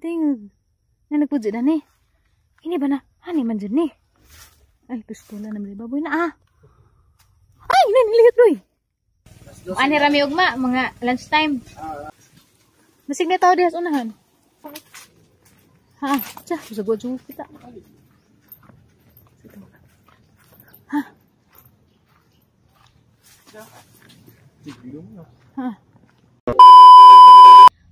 tingog. Na nagpudyo na ni. Ini ba na? Hani man dyan ni. Ay, pistola na may baboy na Ay, nanilihat doy. Ani rami ugma, mga lunch time. Masig na tao dihas unahan. Tsa, usagod kita.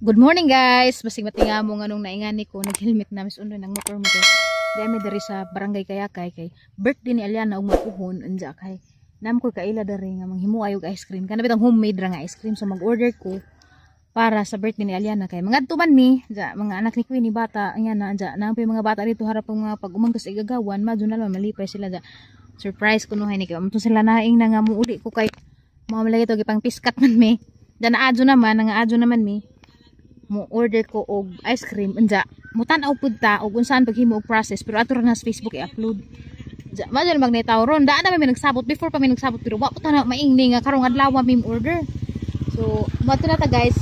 Good morning guys. Basig matinga mo nganong naingani ko nag-helmet na mis undoy nang motor mo guys. Dai mi diri sa barangay Kayakay kay birthday ni Aliana ug mapuhon anja kay nam ko kaila diri nga manghimo ayog ice cream. Kana bitang homemade ra nga ice cream so mag-order ko para sa birthday ni Aliana kay mangadto man mi ja mga anak ni Queenie bata anya na anja na mga bata dito harap ng mga pag-umangko sa igagawan madyo na malipay sila ja. Surprise ko no hay ni kay amto sila naing na nga muuli ko kay mamalagi to gipang piskat man mi. Dan adyo naman nga adyo naman mi. Mo order ko og ice cream anja mutan-aw pud ta og unsaon paghimo og process pero ato ra na sa Facebook i-upload. Ja madyo magnetaw ron daan na mi nagsabot before pa mi nagsabot pero wa pa na maingning nga karong adlaw mi order. So mato na ta guys.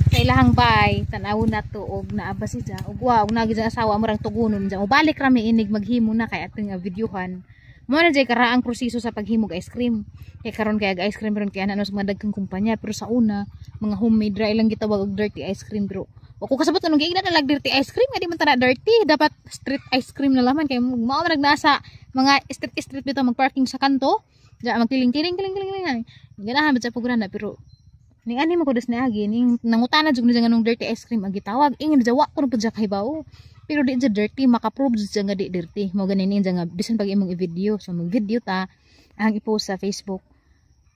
Kailahang bay tan-aw na to og naaba si ja og wow nagi sa asawa mo rang tugunon ja ubalik ra mi inig maghimo na kay ating videohan. Mo na jay karaang proseso sa paghimo og ice cream. Kay karon kay ice cream ron kay ano sa mga dagkang kumpanya pero sa una mga homemade ra ilang gitawag og dirty ice cream pero ako kasabot anong giingnan na lag dirty ice cream nga di man tana dirty dapat street ice cream na laman kay mao man nagnasa mga street bitaw magparking sa kanto ja magkiling-kiling ganahan ba sa programa pero ning ani mo ko des na agi ning nangutana jud nga nung dirty ice cream agi tawag ingin jawa ko pud sa kaybaw pero di jud dirty maka-prove jud nga di dirty mo ganin nga bisan pag imong i-video so mag-video ta ang i-post sa Facebook.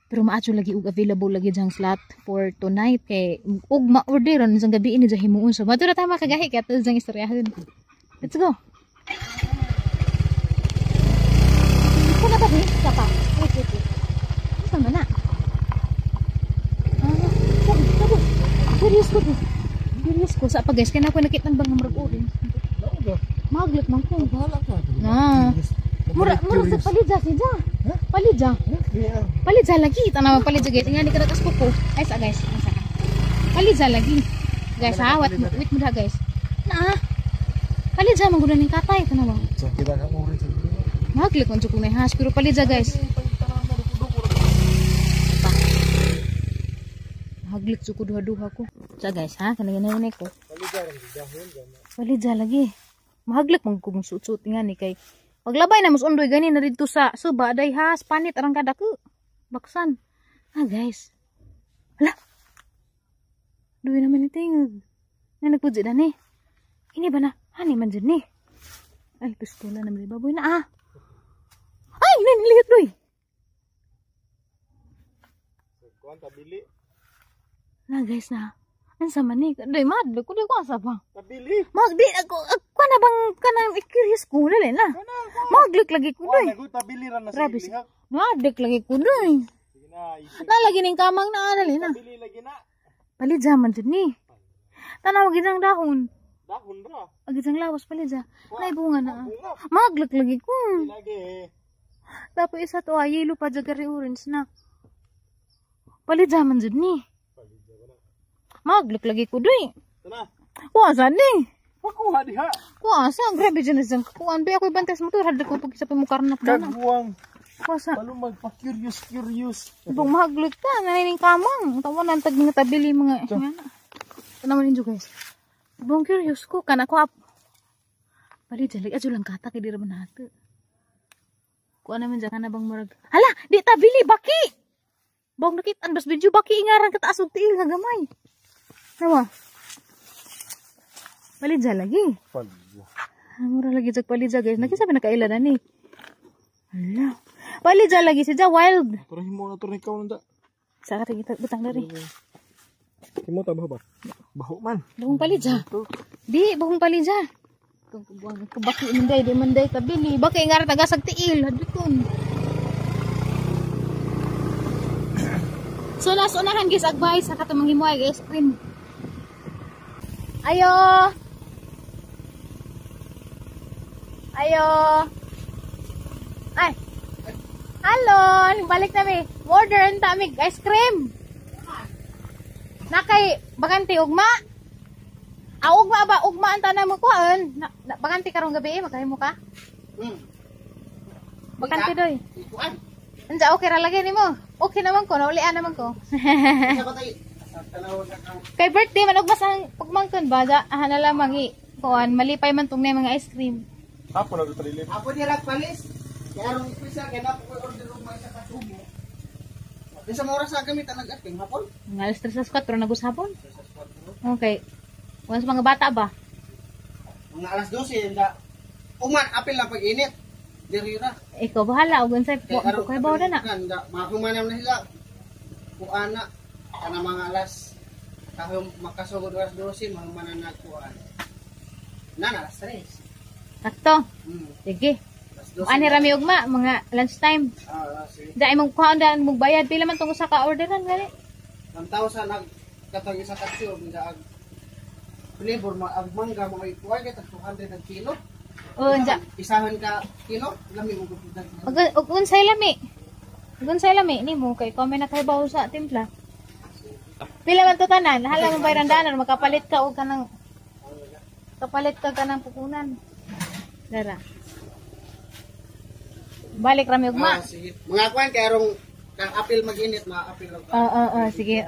Pero maadyo lagi ug available lagi jang slot for tonight kay ug ma-orderon sa gabi ini himuon so mato na tama kagahi kay ato jang istoryahan. Let's go. Ito na ba ni? Sapa. Wait. Sama na. Serious ko sa pa guys kaya na ako nakita ng bang marag orange. Maglit man ko. Bahala ka. Mura sa palidja siya. Palidja lagi. Tanaw palidja guys. Nga ni karatas ko. Ay sa guys. Palidja lagi. Guys ha, wait mo da guys. Na. Palidja man gud ning katay tanaw. Kita ka mo rin. Maglit man jud ko na hash pero palidja guys. Haglit jud ko duha-duha ko. Sa guys ha, kanang ko. Palidja lagi. Mahaglik man kung suot-suot nga ni kay paglabay na mas undoy gani na dito sa suba day has panit arang kada ko baksan. Guys. Hala. Duwi naman iting. Na nagpudyo na ni. Ini ba na? Hani man dyan ni. Ay, pistola na may baboy na Ay, nanilihat doy. Kuan tabili. Na guys na. Ansa man ni? Day madlo ko di ko asa ba? Tabili. Magdi ako kana bang kanang curious ko dali na. Maglik lagi ko doy. Nago tabili ra na sa bilihak. Maglik lagi ko doy. Na lagi ning kamang na dali na. Tabili lagi na. Palidja man jud ni. Tanaw gid ang dahon. Dahon ra. Agi sang lawas palidja. Nay bunga na. Maglik lagi ko. Lagi. Tapos isa to yellow pa jagari orange na. Palidja man jud ni. Maglik lagi ko doy. Tana. Kuasa ni. Kuha diha. Kuasa grabe dyan na kuan ba ako ibantes mo to hadto ko pag isa pa mo karnap na. Kagbuang. Kuasa. Palo magpa-curious. Ibang mahaglik ka nanining kamang. Tawa nang tag nga tabili mga ngana. Tanaw ninyo guys. Ibang curious ko kana ko Pali jalig ajo lang kata kay di ra man nato. Kuan naman kana bang murag. Hala, di tabili baki. Bang nakit-an bas video baki ingaran kataas og tiil nga gamay. Nawa. Palidja lagi. Palidja. Mura lagi jag palidja guys. Nakisabi na kaila na ni. Hala. Palidja lagi siya wild. Turun himo na turun ikaw nanda. Saka kita butang dari. Himo ta baho ba? Baho man. Bahong palidja. Di bahong palidja. Baki manday di manday tabili. Baki ngara tagasag tiil hadukon. So nas unahan guys advice sa katong manghimo ay ice cream. Ayo. Ay. Halo, balik na mi. Order enta mi ice cream. Nakay bakante ugma. Ugma ba? Ugma ang tanan mo kuan. Baganti karong gabi magkahimo ka? Baganti doy. Kuan. Anja okay ra lagi nimo. Okay naman ko, naulian naman ko. Kay birthday man ugma sang pagmangkon ba da ana lamang kuan malipay man tong mga ice cream. Apo na dito Apo ni palis. Kaya rong special kay na ko order og may sa kasubo. Di sa oras sa gamit ang ating hapon. Nga alas 3 sa 4 nagusapon. Okay. Once mga bata ba? Mga alas 12 da. Uman apil lang pag-init. Dirira. Ikaw bahala og unsay po kay bawo na. Makumanam na sila. Kuana kana mga alas kahong makasugod alas 12 mahumanan na kuan. Alas 3. Sakto. Sige. Ani rami ugma mga lunch time. Sige. Dai mong kuan mong bayad pila man tong usa ka orderan gani? 1,000 nagkatong isa ka tube nga ag flavor ag mangga mga ikuha kay 200 ang kilo. Unsa? Isahan ka kilo, lami mo gud. Og unsay lami? Ug unsay lami nimo kay kami na kay bawo sa timpla. Pila man to tanan? Hala mo bayrandanan makapalit ka og kanang kanang pukunan. Dara. Balik rami ugma. Sige. Mga kuan kay arong kang apil mag-init ma-apil lang. Sige.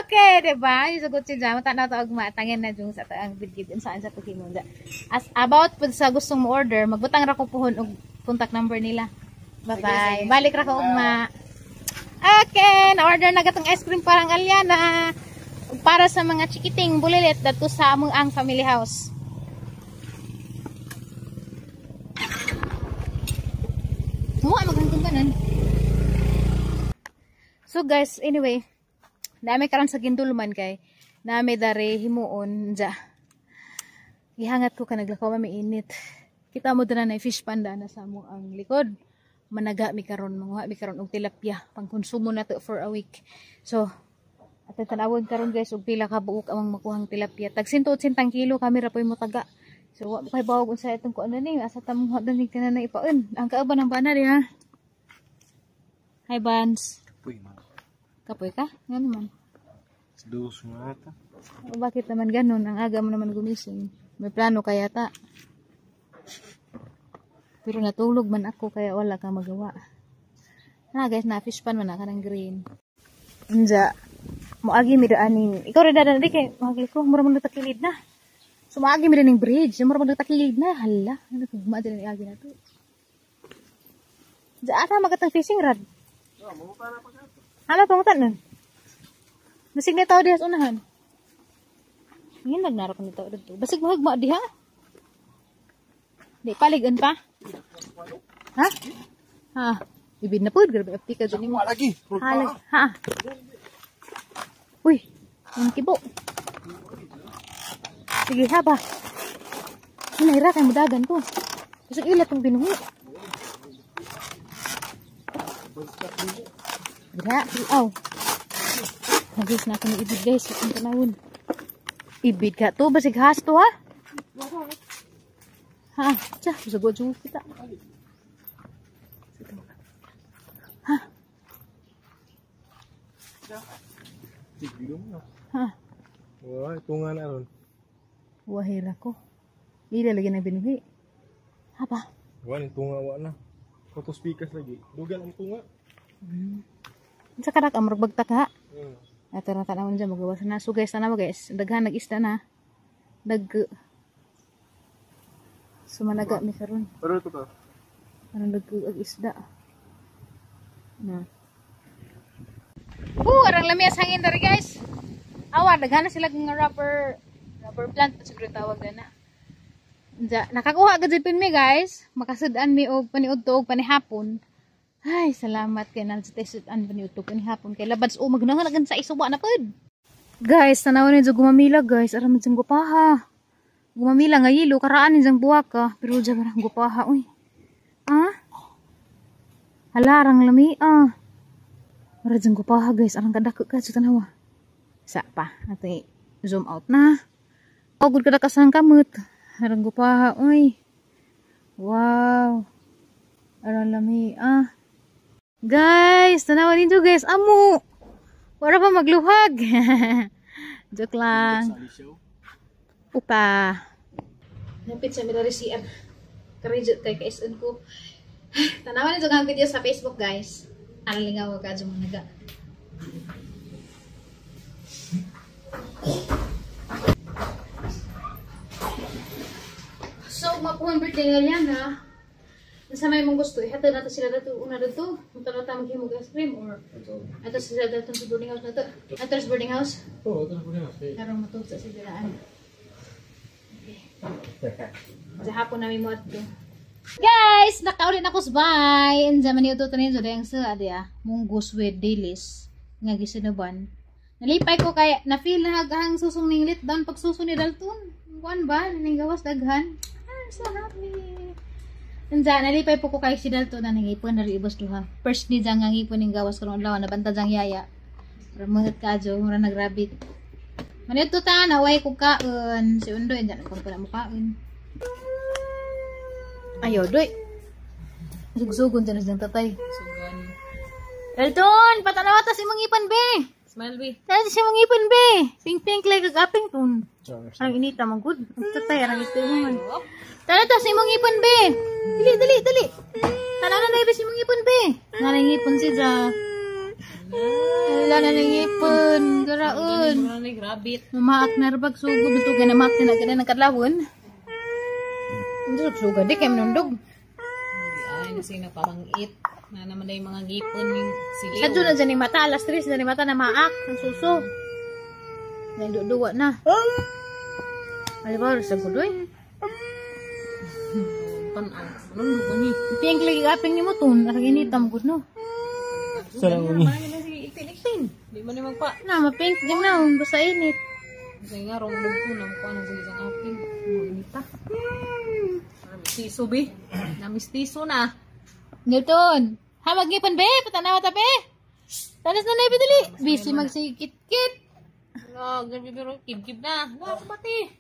Okay, diba? Yung sagot si Jam, tanaw to ugma, tangin na yung sa taang bidgid, saan sa pagkimon. As about po sa gustong mo order, magbutang ra ko pohon og contact number nila. Bye-bye. Balik ra ko ugma. Okay, na-order na gatong ice cream parang Aliana. Para sa mga chikiting bulilit dato sa among ang family house. Magandang kanan. So guys, anyway, nami karon sa gindulman kay nami dare himuon ja. Gihangat ko ka naglakaw mainit. Kita mo dira na fish panda na sa mo ang likod. Managa mi karon, manguha mi karon og tilapia pang konsumo na to for a week. So, ato tanawon karon guys og pila ka buok among makuhang tilapia. Tag 180 kilo kami ra poy mo taga. So, wa kay bawog unsa itong kuan ni, asa ta mo danig tanan na ipaon. Ang kaaba ng bana di ha. Hi Bans. Kapoy ka? Nga naman. Dos mata. Bakit naman ganun? Ang aga mo naman gumising. May plano kaya ta. Pero natulog man ako kaya wala kang magawa. Na guys, na fish pan man ka ng green. Unja, moagi mi daaning. Ikaw rin dadan di kay mahagli ko. Mura mo takilid na. So moagi mi daning bridge. Mura mo takilid na. Hala. Ano ko gumadin ang agi na to. Diya ata magatang fishing rod. Hala pangutan nun. Basig na tao diha sa unahan. Ngayon nagnaro ko nito dito. Basig mahagma diha. Di paligan pa. Ha? Ha? Ibid na po. Grabe apti ka dyan mo. Lagi. Ha? Uy. Yung kibo. Sige ha ba? Hinahira kayo mudagan ko. Basig ilat yung binuhi. Dira, aw. Nagis na ako ni ibid guys. Ang tanawin. Ibid ka to. Basig has to ha? Ha? Tiyan. Usagod-sugod kita. Ha? Ha? Wah, ito nga na ron. Wahira ko. Ila lagi na binuhi. Apa? Wah, ito nga na. Photospikas lagi. Dugal ang tunga. Sa karak ang magbagtak ha. Ato na tanawon dyan magawa na. So guys, tanawa guys. Daghan nag-ista na. Sumanaga mi karon. Pero ito ka. Ano nag-isda. Na. Arang lamias hangin dari guys. Awa, daghan na sila ng rubber plant siguro tawag na. Nakakuha agad dipin mi guys. Makasudaan mi og paniudto og panihapon. Ay, salamat kay nang sa tesudaan paniudto panihapon kay labads o magnanganagan sa isuba na pud. Guys, tanawon ni gumamila guys, aram jud gupaha. Gumamila nga yilo karaan ni jang buwaka, pero jud man gupaha uy. Halarang lami Ara jang gupaha guys, arang kadako ka sa tanawa. Sa pa, ato zoom out na. Pagod kada kasang kamot. Arang gupaha uy. Wow. Arang lami Guys, tanawa ninyo guys, amo. Wala pa magluhag. Joke lang. Upa. Napit sa milari CR. Karejot kay kaisun ko. Tanawan nito nga video sa Facebook, guys. Alingaw ka dyan mga naga. So, mapuhan birthday nga yan, ha? Nasa may mong gusto, ihatid natin sila dito. Una dito, punta na tayo maghimog ice cream, or ito sila dito sa boarding house na to. Ito sa boarding house? Oo, ito sa boarding house. Karong matugsa sa dilaan. Okay. Sa hapon namin mo ito. Guys, nakaulit ako sa bay. And zaman niyo ito tanin so dayang sa adya munggos with dilis nga gisinuban. Nalipay ko kay na feel na hagahang susong ning lit down pag suso ni Dalton. Kuan ba ning gawas daghan? I'm so happy. And nalipay po ko kay si Dalton na nangipon na ibos duha. First ni jang ngipon ning gawas karon adlaw na banta jang yaya. Para mangat kadyo mura nagrabit. Manito ta na way ko kaon si Undoy dyan ko pa na mukaon. Ayo, doy. Sugsugon dyan ng tatay. Sugan. Elton, patanawa ta si mangipan be. Smile, be. Tara si mangipan be. Pink-pink like kagaping ton. Arang inita man good. Ang tatay, arang ito man. Tara ta si mangipan be. Dali. Tanawa na be si mangipan be. Nangipon si Ja. Wala na nangipon. Garaon. Wala na rabbit. Mamaak na rabag sugod. Ito ka na maak na ng kadlawon. Hindi suga, di kayo manundog. Ay, nasi napamangit. Na naman na yung mga gipon yung siliw. Sadyo na dyan yung mata, alas 3 na yung mata na maak, ang suso. Nagduduwa na. Alibaw, sa gudoy. Panaw. Anong lupa niya? Piyang lagi kaping ni mo to, nakaginitam gud no. Sarang Marami na sige itin-itin. Di man yung magpa. Na, mapink dyan na, basta init. Kasi nga, rong lupo na mukha na sa isang aping. Muinita. Mistiso, be. Namistiso na. Newton, ha magipan be, patanawa ta be. Tanas na na dali. Busy magsikit-kit. Wala, gabi pero kib-kib na. Wala, pati.